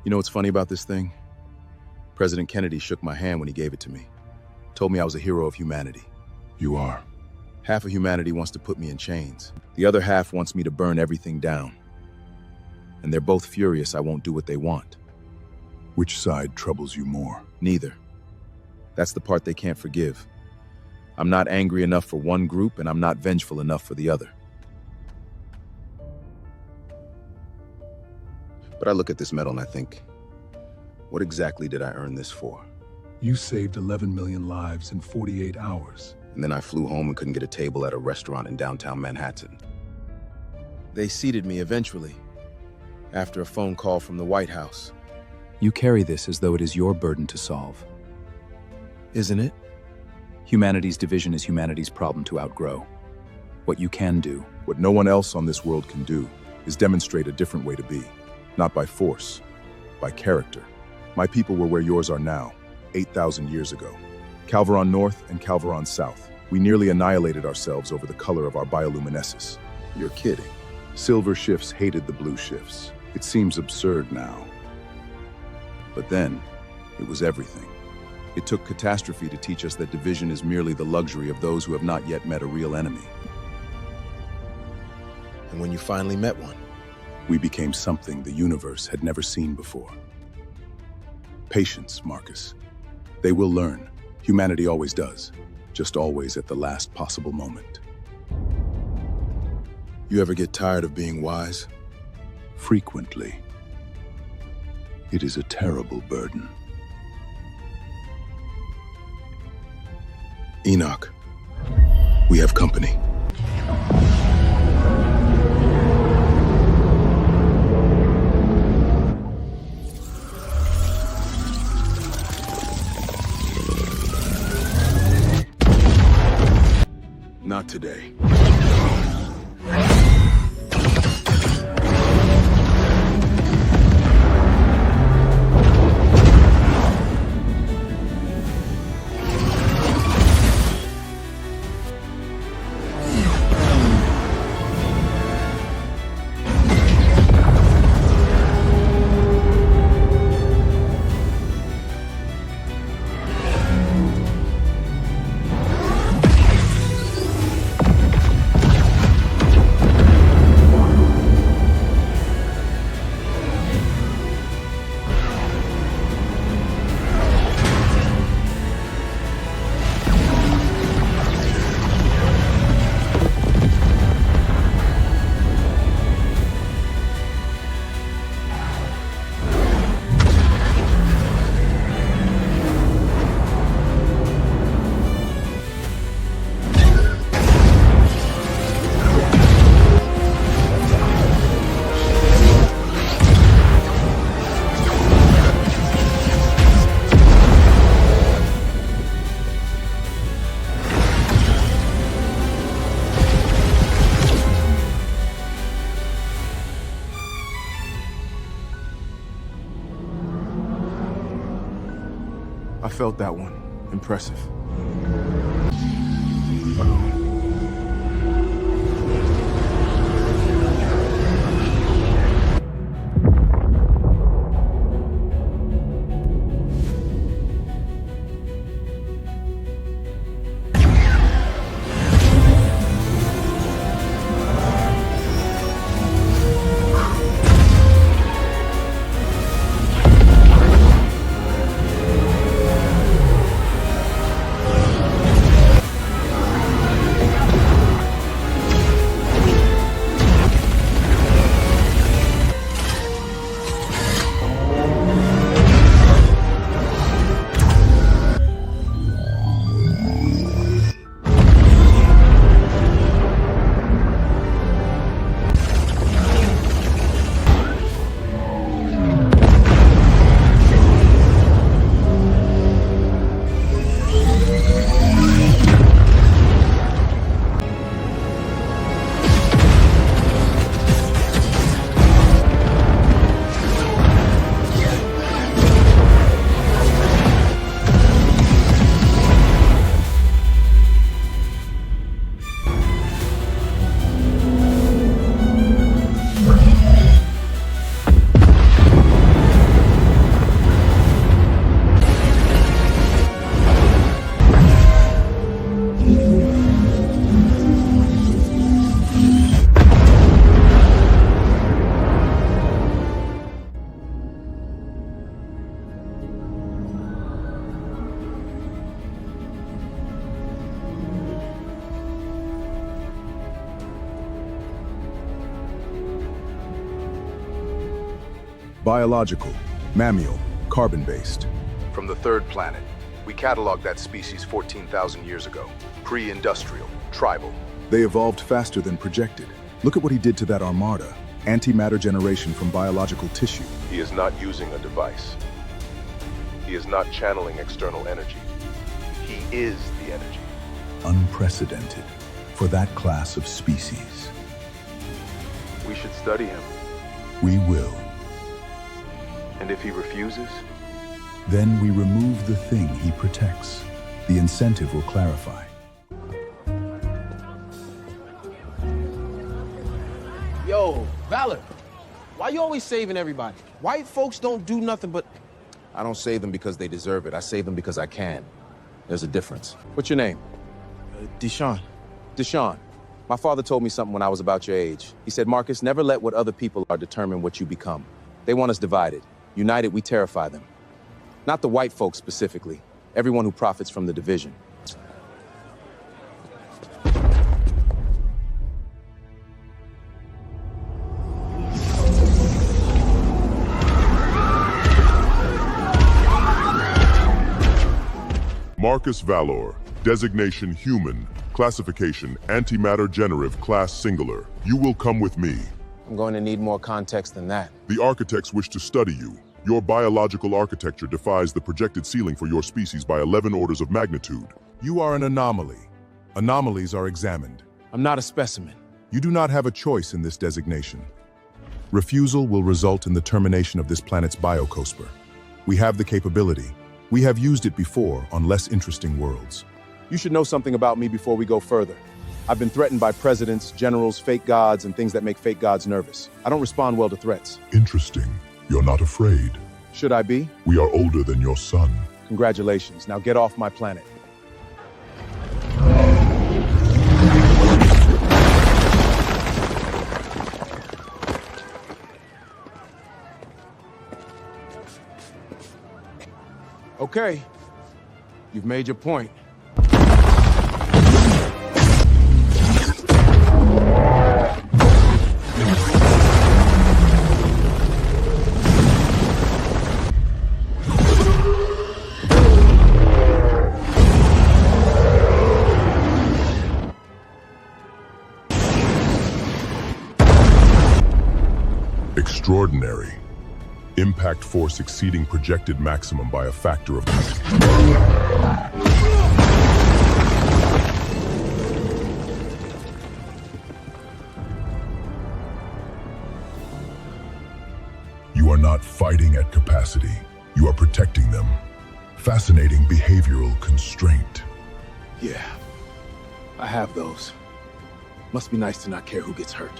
You know what's funny about this thing? President Kennedy shook my hand when he gave it to me. Told me I was a hero of humanity. You are. Half of humanity wants to put me in chains. The other half wants me to burn everything down. And they're both furious I won't do what they want. Which side troubles you more? Neither. That's the part they can't forgive. I'm not angry enough for one group, and I'm not vengeful enough for the other. But I look at this medal and I think, what exactly did I earn this for? You saved 11 million lives in 48 hours. And then I flew home and couldn't get a table at a restaurant in downtown Manhattan. They seated me eventually, after a phone call from the White House. You carry this as though it is your burden to solve. Isn't it? Humanity's division is humanity's problem to outgrow. What you can do, What no one else on this world can do, is demonstrate a different way to be. Not by force, by character. My people were where yours are now, 8,000 years ago. Calveron North and Calveron South. We nearly annihilated ourselves over the color of our bioluminescence. You're kidding. Silver shifts hated the blue shifts. It seems absurd now. But then, it was everything. It took catastrophe to teach us that division is merely the luxury of those who have not yet met a real enemy. And when you finally met one? We became something the universe had never seen before. Patience, Marcus. They will learn. Humanity always does. Just always at the last possible moment. You ever get tired of being wise? Frequently. It is a terrible burden. Enoch, we have company. Not today. I felt that one. Impressive. Biological, mammal, carbon-based. From the third planet, we cataloged that species 14,000 years ago. Pre-industrial, tribal. They evolved faster than projected. Look at what he did to that Armada. Antimatter generation from biological tissue. He is not using a device. He is not channeling external energy. He is the energy. Unprecedented for that class of species. We should study him. We will. And if he refuses? Then we remove the thing he protects. The incentive will clarify. Yo, Valor, why you always saving everybody? White folks don't do nothing but... I don't save them because they deserve it. I save them because I can. There's a difference. What's your name? Deshaun. Deshaun. My father told me something when I was about your age. He said, Marcus, never let what other people are determine what you become. They want us divided. United, we terrify them. Not the white folks specifically. Everyone who profits from the division. Marcus Valor, designation human, classification antimatter generative class singular. You will come with me. I'm going to need more context than that. The architects wish to study you. Your biological architecture defies the projected ceiling for your species by 11 orders of magnitude. You are an anomaly. Anomalies are examined. I'm not a specimen. You do not have a choice in this designation. Refusal will result in the termination of this planet's biocosper. We have the capability. We have used it before on less interesting worlds. You should know something about me before we go further. I've been threatened by presidents, generals, fake gods, and things that make fake gods nervous. I don't respond well to threats. Interesting. You're not afraid. Should I be? We are older than your son. Congratulations. Now get off my planet. Okay. You've made your point. Extraordinary. Impact force exceeding projected maximum by a factor of... You are not fighting at capacity. You are protecting them. Fascinating behavioral constraint. Yeah, I have those. Must be nice to not care who gets hurt.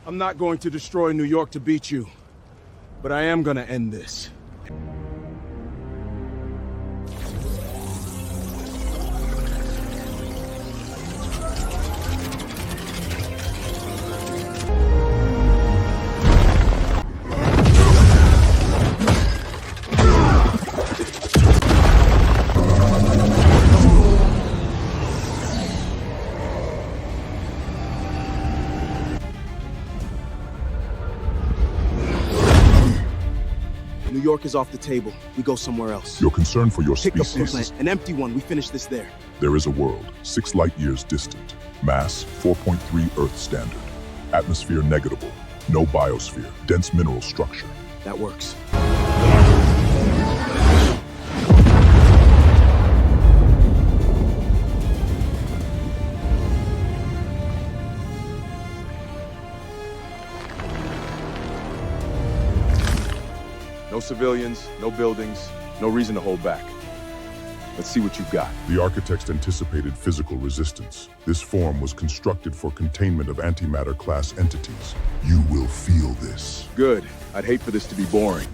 I'm not going to destroy New York to beat you, but I am gonna end this. New York is off the table. We go somewhere else. Your concern for your Pick up species. Portland, an empty one. We finish this there. There is a world, 6 light years distant. Mass, 4.3 Earth standard. Atmosphere negatable. No biosphere. Dense mineral structure. That works. No civilians, no buildings, no reason to hold back. Let's see what you've got. The architects anticipated physical resistance. This form was constructed for containment of antimatter class entities. You will feel this. Good. I'd hate for this to be boring.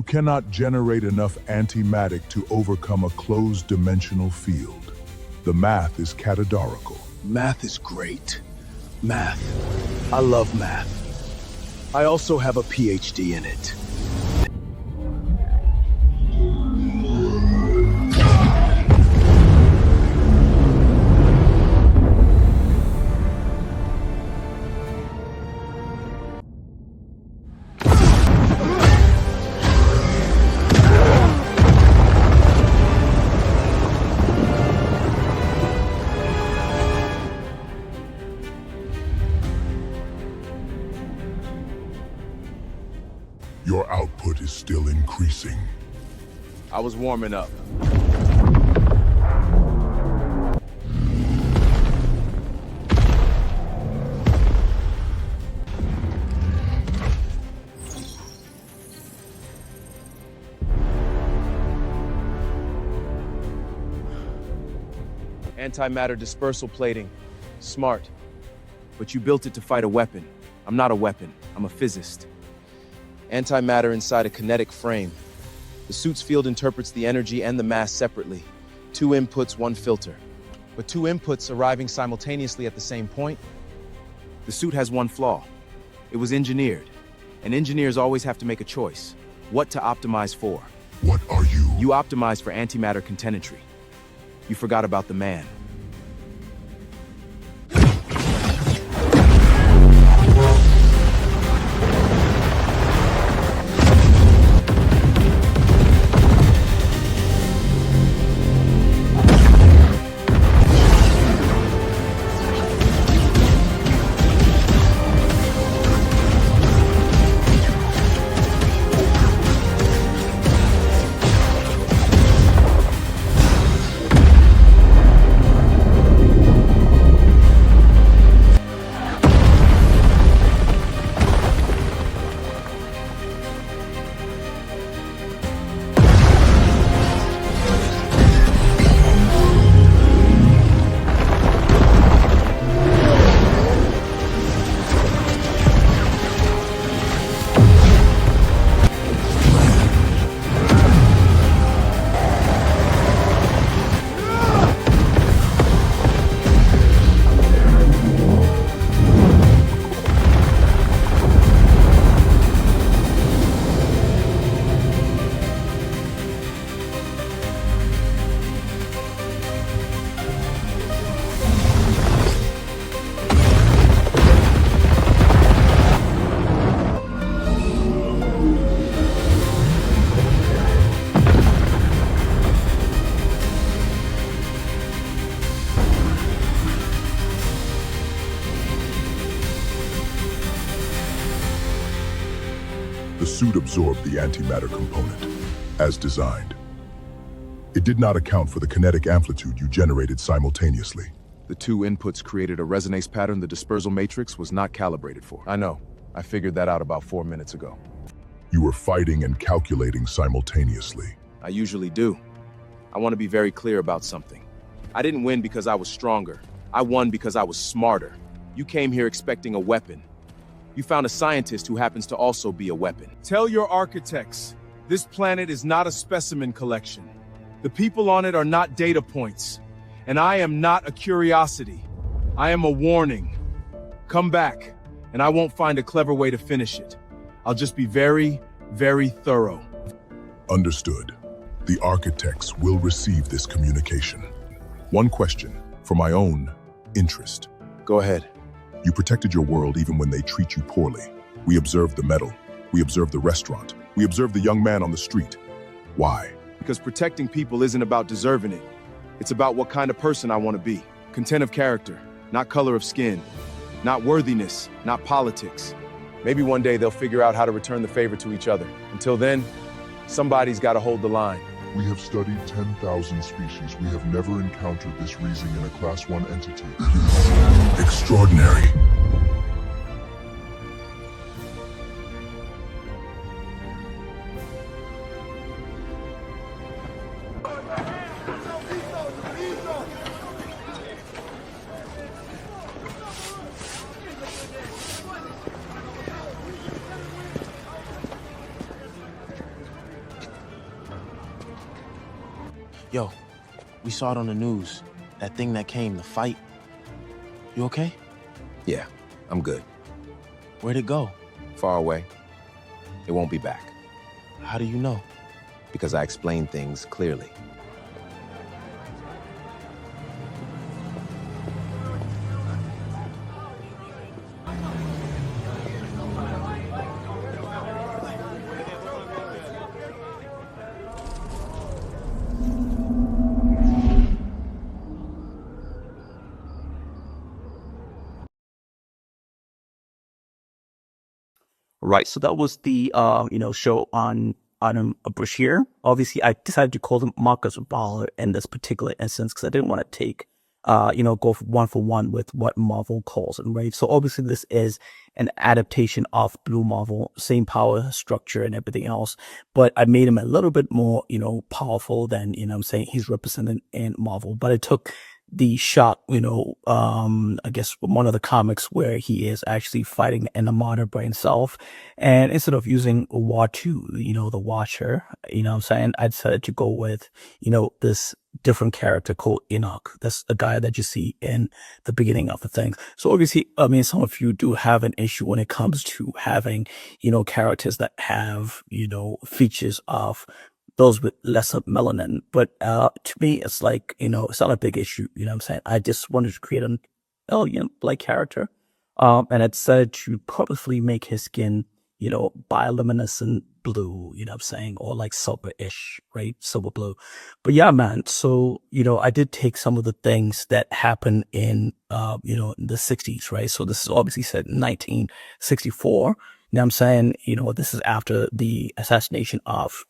cannot generate enough antimatter to overcome a closed dimensional field. The math is categorical. Math is great. Math. I love math. I also have a PhD in it. Your output is still increasing. I was warming up. Antimatter dispersal plating. Smart. But you built it to fight a weapon. I'm not a weapon. I'm a physicist. Antimatter inside a kinetic frame. The suit's field interprets the energy and the mass separately. 2 inputs, 1 filter. But 2 inputs arriving simultaneously at the same point? The suit has one flaw. It was engineered. And engineers always have to make a choice. What to optimize for. What are you? You optimize for antimatter contenentry. You forgot about the man. The suit absorbed the antimatter component, as designed. It did not account for the kinetic amplitude you generated simultaneously. The 2 inputs created a resonance pattern the dispersal matrix was not calibrated for. I know. I figured that out about 4 minutes ago. You were fighting and calculating simultaneously. I usually do. I want to be very clear about something. I didn't win because I was stronger. I won because I was smarter. You came here expecting a weapon. You found a scientist who happens to also be a weapon. Tell your architects, this planet is not a specimen collection. The people on it are not data points. And I am not a curiosity. I am a warning. Come back, and I won't find a clever way to finish it. I'll just be very, very thorough. Understood. The architects will receive this communication. One question, for my own interest. Go ahead. You protected your world even when they treat you poorly. We observed the medal. We observed the restaurant. We observed the young man on the street. Why? Because protecting people isn't about deserving it. It's about what kind of person I want to be. Content of character, not color of skin. Not worthiness, not politics. Maybe one day they'll figure out how to return the favor to each other. Until then, somebody's got to hold the line. We have studied 10,000 species. We have never encountered this reasoning in a Class 1 entity. It is extraordinary. Yo, we saw it on the news. That thing that came, the fight. You okay? Yeah, I'm good. Where'd it go? Far away. It won't be back. How do you know? Because I explain things clearly. Right. So that was the show on Adam Brashear. Obviously, I decided to call him Marcus Valor in this particular instance because I didn't want to take go for one with what Marvel calls it, right? So obviously this is an adaptation of Blue Marvel, same power structure and everything else, but I made him a little bit more, powerful than, I'm saying he's represented in Marvel. But I took the shot, I guess one of the comics where he is actually fighting an Armada by himself. And instead of using Watu, the Watcher, I decided to go with, this different character called Enoch. That's a guy that you see in the beginning of the thing. So obviously, some of you do have an issue when it comes to having, characters that have, features of those with lesser melanin. But to me, it's like, it's not a big issue. I just wanted to create an alien like character. And I decided to purposely make his skin, bioluminescent blue, or like silver-ish, right? Silver blue. But yeah, man. So, I did take some of the things that happened in, in the 60s, right? So this is obviously set in 1964. This is after the assassination of,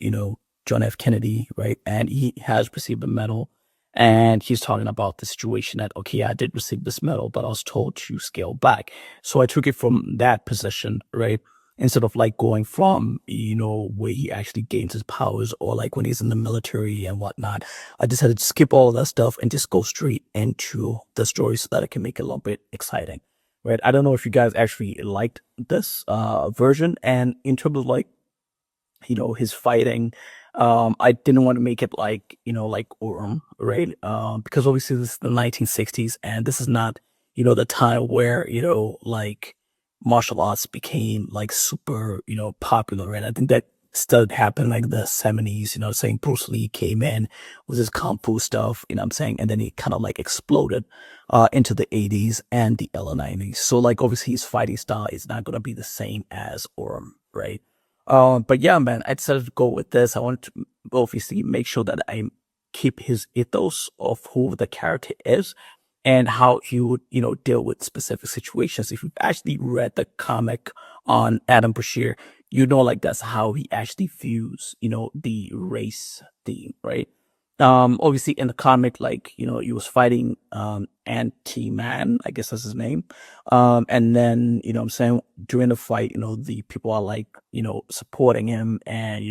John F. Kennedy, right? And he has received a medal. And he's talking about the situation that, okay, I did receive this medal, but I was told to scale back. So I took it from that position, right? Instead of like going from, where he actually gains his powers or like when he's in the military and whatnot. I decided to skip all of that stuff and just go straight into the story so that I can make it a little bit exciting, right? I don't know if you guys actually liked this version. And in terms of like, his fighting, I didn't want to make it like, like Orm, right? Because obviously this is the 1960s and this is not, the time where, like martial arts became like super, popular. And I think that started happening like the 70s, saying Bruce Lee came in with his Kung Fu stuff, and then he kind of like exploded, into the 80s and the early 90s. So like obviously his fighting style is not going to be the same as Orm, right? But yeah, man, I decided to go with this. I wanted to obviously make sure that I keep his ethos of who the character is and how he would, deal with specific situations. If you've actually read the comic on Adam Brashear, like that's how he actually views, the race theme, right? Obviously in the comic, like, he was fighting, Anti-Man, I guess that's his name. And then, during the fight, the people are like, supporting him and,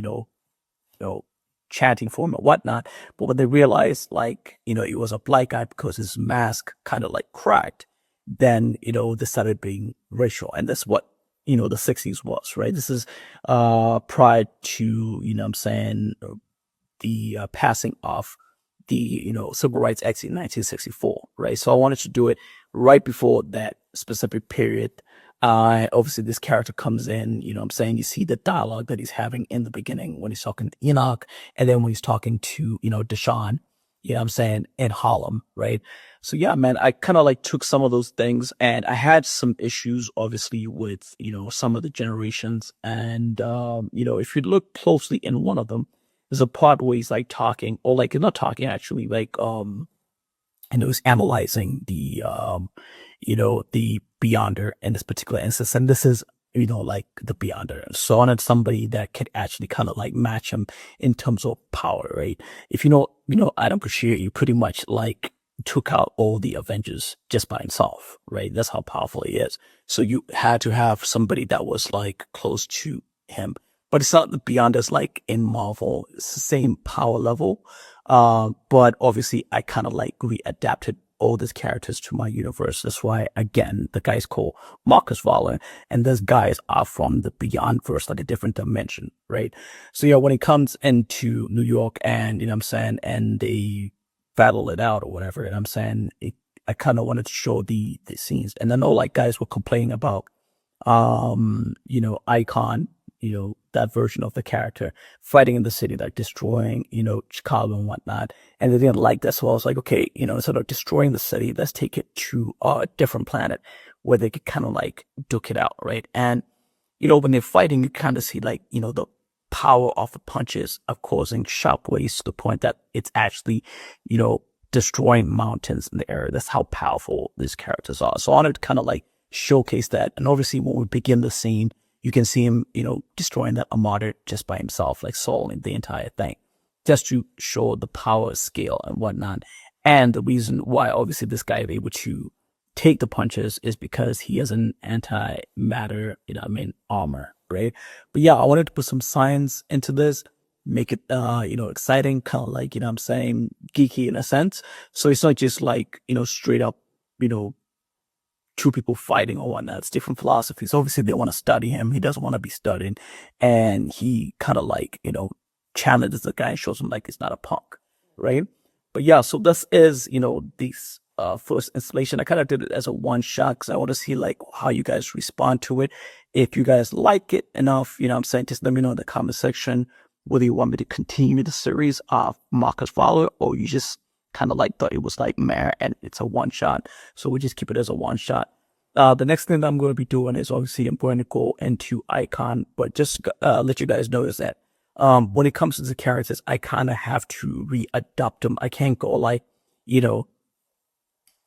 chanting for him and whatnot. But when they realized like, he was a black guy because his mask kind of like cracked, then, they started being racial. And that's what, the 60s was, right? This is, prior to, the passing of the, Civil Rights Act in 1964, right? So I wanted to do it right before that specific period. Obviously this character comes in, you see the dialogue that he's having in the beginning when he's talking to Enoch, and then when he's talking to, Deshaun, in Harlem, right? So yeah, man, I kind of like took some of those things, and I had some issues obviously with, some of the generations. And, if you look closely in one of them, there's a part where he's like talking, or like not talking actually, like he's analyzing the the Beyonder in this particular instance, and this is like the Beyonder. So I wanted somebody that could actually kind of like match him in terms of power, right? If Adam Brashear, you pretty much like took out all the Avengers just by himself, right? That's how powerful he is. So you had to have somebody that was like close to him. But it's not the Beyonders like in Marvel. It's the same power level. But obviously I kind of like readapted all these characters to my universe. That's why, again, the guy's called Marcus Valor, and these guys are from the Beyond verse, like a different dimension, right? So yeah, when it comes into New York, and you know what I'm saying, and they battle it out or whatever, and I'm saying, I kind of wanted to show the scenes, and I know like guys were complaining about, you know, Icon, you know, that version of the character fighting in the city, like destroying, you know, Chicago and whatnot. And they didn't like that. So I was like, okay, you know, instead of destroying the city, let's take it to a different planet where they could kind of like duke it out, right? And, you know, when they're fighting, you kind of see like, you know, the power of the punches of causing shockwaves to the point that it's actually, you know, destroying mountains in the air. That's how powerful these characters are. So I wanted to kind of like showcase that. And obviously when we begin the scene, you can see him, you know, destroying that Armada just by himself, like soloing the entire thing, just to show the power scale and whatnot. And the reason why obviously this guy is able to take the punches is because he has an antimatter, you know, I mean, armor, right? But yeah, I wanted to put some science into this, make it, you know, exciting, kind of like, you know what I'm saying, geeky in a sense. So it's not just like, you know, straight up, you know, two people fighting or whatnot. It's different philosophies. Obviously, they want to study him. He doesn't want to be studied. And he kind of like, you know, challenges the guy and shows him like he's not a punk, right? But yeah, so this is, you know, this first installation. I kind of did it as a one shot because I want to see like how you guys respond to it. If you guys like it enough, you know what I'm saying, just let me know in the comment section whether you want me to continue the series of Marcus Valor or you just kind of like thought it was like meh and it's a one shot. So we just keep it as a one shot. The next thing that I'm going to be doing is obviously I'm going to go into Icon, but just let you guys know is that when it comes to the characters, I kind of have to readapt them. I can't go like, you know,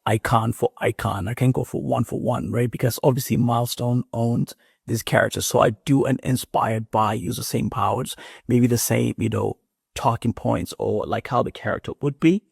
icon for icon. I can't go for one, right? Because obviously Milestone owns this character. So I do an inspired by, use the same powers, maybe the same, you know, talking points or like how the character would be.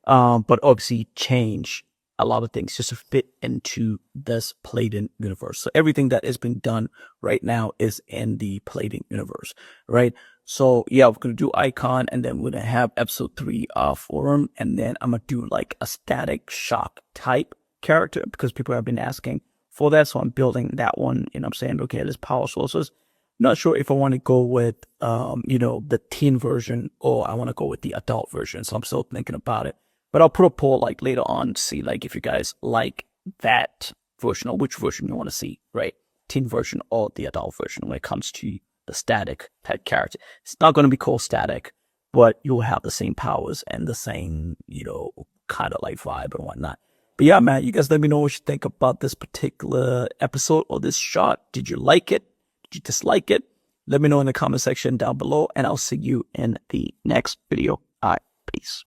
But obviously change a lot of things just to fit into this Playden universe. So everything that is being done right now is in the Playden universe, right? So yeah, we're going to do Icon and then we're going to have episode 3 of Forum. And then I'm going to do like a static shock type character because people have been asking for that. So I'm building that one and I'm saying, okay, there's power sources. Not sure if I want to go with, you know, the teen version or I want to go with the adult version. So I'm still thinking about it. But I'll put a poll like later on to see like if you guys like that version or which version you want to see, right? Teen version or the adult version when it comes to the static type character. It's not going to be called static, but you'll have the same powers and the same, you know, kind of like vibe and whatnot. But yeah, man, you guys let me know what you think about this particular episode or this shot. Did you like it? Did you dislike it? Let me know in the comment section down below and I'll see you in the next video. All right, peace.